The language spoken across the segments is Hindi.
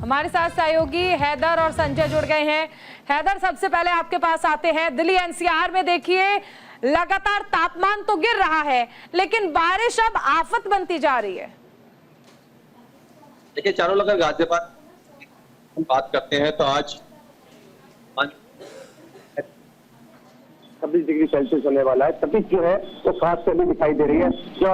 हमारे साथ सहयोगी हैदर और संजय जुड़ गए हैं। हैदर, सबसे पहले आपके पास आते हैं। दिल्ली एनसीआर में देखिए लगातार तापमान तो गिर रहा है, लेकिन बारिश अब आफत बनती जा रही है। देखिए चारों अगर गाजियाबाद हम बात करते हैं तो आज 26 डिग्री सेल्सियस होने वाला है। तपिश जो है वो खास कर भी दिखाई दे रही है। जो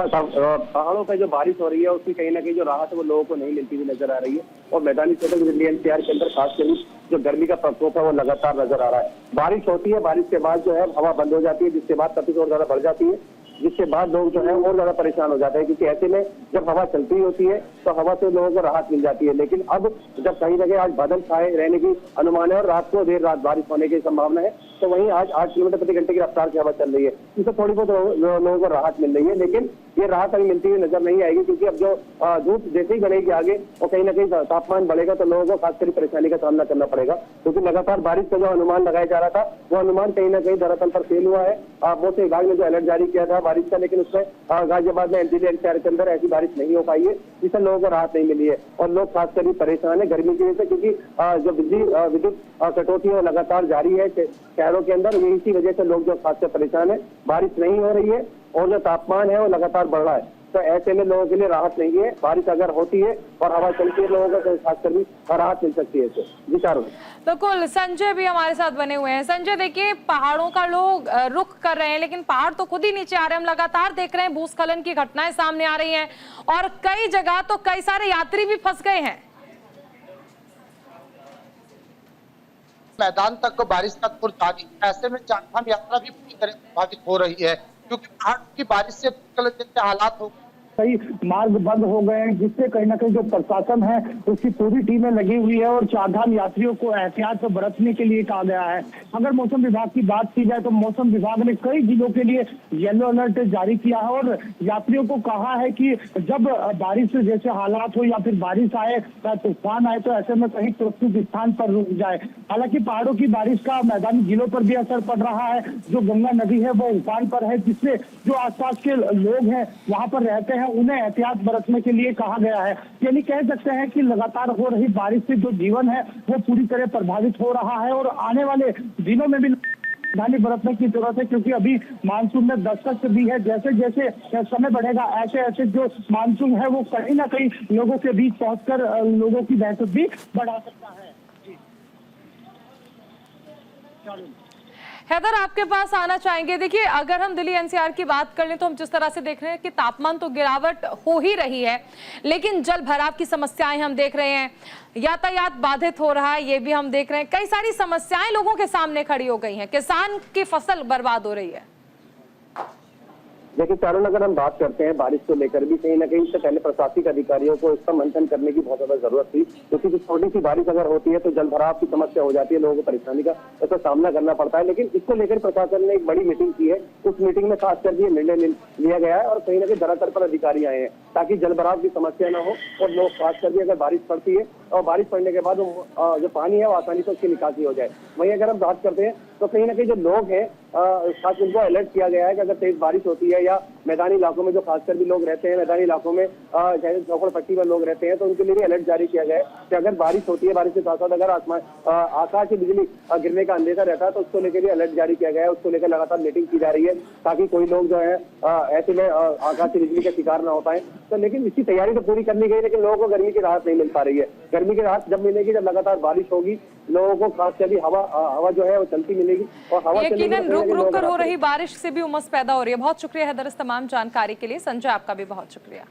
पहाड़ों पे जो बारिश हो रही है उसकी कहीं ना कहीं जो राहत है वो लोगों को नहीं मिलती हुई नजर आ रही है। और मैदानी क्षेत्र दिल्ली एनसीआर के अंदर खास कर जो गर्मी का प्रकोप है वो लगातार नजर आ रहा है। बारिश होती है, बारिश के बाद जो है हवा बंद हो जाती है, जिसके बाद तपिश और ज्यादा बढ़ जाती है, जिसके बाद लोग जो है और ज्यादा परेशान हो जाते हैं। क्योंकि ऐसे में जब हवा चलती होती है तो हवा से लोगों को राहत मिल जाती है। लेकिन अब जब कहीं ना कहीं आज बादल छाए रहने की अनुमान है और रात को देर रात बारिश होने की संभावना है, तो वहीं आज 8 किलोमीटर प्रति घंटे की रफ्तार से हवा चल रही है। इससे थोड़ी बहुत लोगों को राहत मिल रही है, लेकिन ये राहत अभी मिलती हुई नजर नहीं आएगी। क्योंकि अब जो धूप जैसे ही बढ़ेगी आगे और कहीं ना कहीं तापमान बढ़ेगा तो लोगों को खासकर परेशानी का सामना करना पड़ेगा। क्योंकि लगातार बारिश का जो अनुमान लगाया जा रहा था वो अनुमान कहीं ना कहीं दरअसल पर फेल हुआ है। मौसम विभाग ने जो अलर्ट जारी किया था बारिश का, लेकिन उसमें गाजियाबाद में दिल्ली एनसीआर के अंदर ऐसी बारिश नहीं हो पाई है, जिससे लोगों को राहत नहीं मिली है। और लोग खासकर परेशान है गर्मी की वजह से, क्योंकि जो विद्युत कटौती है वो लगातार जारी है शहरों के अंदर। इसी वजह से लोग जो खासकर परेशान है, बारिश नहीं हो रही है और जो तापमान है वो लगातार बढ़ रहा है। तो ऐसे में लोगों के लिए राहत नहीं है। बारिश अगर होती है और हवा चलती है लोगों को खासकर भी राहत मिल सकती है। जी चारों बिल्कुल, संजय भी हमारे साथ बने हुए हैं। संजय, देखिए पहाड़ों का लोग रुख कर रहे हैं, लेकिन पहाड़ तो खुद ही नीचे आ रहे हैं। हम लगातार देख रहे हैं भूस्खलन की घटनाएं सामने आ रही हैं और कई जगह तो कई सारे यात्री भी फंस गए हैं। मैदान तक बारिश का दौर जारी है। ऐसे में चारधाम यात्रा भी पूरी तरह प्रभावित हो रही है, क्योंकि पहाड़ की बारिश से जैसे हालात हो कई मार्ग बंद हो गए हैं, जिससे कहीं ना कहीं जो प्रशासन है उसकी पूरी टीमें लगी हुई है और चारधाम यात्रियों को एहतियात बरतने के लिए कहा गया है। अगर मौसम विभाग की बात की जाए तो मौसम विभाग ने कई जिलों के लिए येलो अलर्ट जारी किया है और यात्रियों को कहा है कि जब बारिश जैसे हालात हो या फिर बारिश आए या तूफान आए तो ऐसे में कहीं सुरक्षित स्थान पर रुक जाए। हालांकि पहाड़ों की बारिश का मैदानी जिलों पर भी असर पड़ रहा है। जो गंगा नदी है वो उफान पर है, जिससे जो आसपास के लोग हैं वहां पर रहते हैं उन्हें एहतियात बरतने के लिए कहा गया है। यानी कह सकते हैं कि लगातार हो रही बारिश से जो जीवन है वो पूरी तरह प्रभावित हो रहा है और आने वाले दिनों में भी सावधानी बरतने की जरूरत है। क्योंकि अभी मानसून में दस्तक भी है। जैसे जैसे समय बढ़ेगा ऐसे ऐसे जो मानसून है वो कहीं ना कहीं लोगों के बीच पहुंचकर लोगों की दहशत भी बढ़ा सकता है। हैदर, आपके पास आना चाहेंगे। देखिए, अगर हम दिल्ली एनसीआर की बात कर लें तो हम जिस तरह से देख रहे हैं कि तापमान तो गिरावट हो ही रही है, लेकिन जल भराव की समस्याएं हम देख रहे हैं, यातायात बाधित हो रहा है, ये भी हम देख रहे हैं। कई सारी समस्याएं लोगों के सामने खड़ी हो गई हैं, किसान की फसल बर्बाद हो रही है। देखिए चारों अगर हम बात करते हैं बारिश को लेकर भी कहीं ना कहीं इससे पहले प्रशासनिक अधिकारियों को इसका मंथन करने की बहुत ज्यादा जरूरत थी। क्योंकि छोटी सी बारिश अगर होती है तो जल भराव की समस्या हो जाती है, लोगों को परेशानी का इसका सामना करना पड़ता है। लेकिन इसको लेकर प्रशासन ने एक बड़ी मीटिंग की है। उस मीटिंग में खासकर ये निर्णय लिया गया है और कहीं ना कहीं धरातल पर अधिकारी आए हैं ताकि जल भराव की समस्या न हो और लोग खासकर अगर बारिश पड़ती है और बारिश पड़ने के बाद जो पानी है वो आसानी से उसकी निकासी हो जाए। वहीं अगर हम बात करते हैं तो कहीं ना कहीं जो लोग हैं खास उनको अलर्ट किया गया है कि अगर तेज बारिश होती है या मैदानी इलाकों में जो खासकर भी लोग रहते हैं, मैदानी इलाकों में चाहे चौकड़ पट्टी पर लोग रहते हैं, तो उनके लिए भी अलर्ट जारी किया गया है कि अगर बारिश होती है, बारिश के साथ साथ अगर आकाश से बिजली गिरने का अंदेशा रहता है तो उसको लेकर भी अलर्ट जारी किया गया है। उसको लेकर लगातार मीटिंग की जा रही है ताकि कोई लोग जो है ऐसे में आकाश से बिजली का शिकार न हो पाए। तो लेकिन इसकी तैयारी तो पूरी करनी गई, लेकिन लोगों को गर्मी की राहत नहीं मिल पा रही है। गर्मी की राहत जब मिलेगी जब लगातार बारिश होगी, लोगों को खासकर हवा जो है वो चलती मिलेगी और हवा यकीनन रुक रुक कर हो रही बारिश से भी उमस पैदा हो रही है। बहुत शुक्रिया हैदर इस तमाम जानकारी के लिए। संजय, आपका भी बहुत शुक्रिया।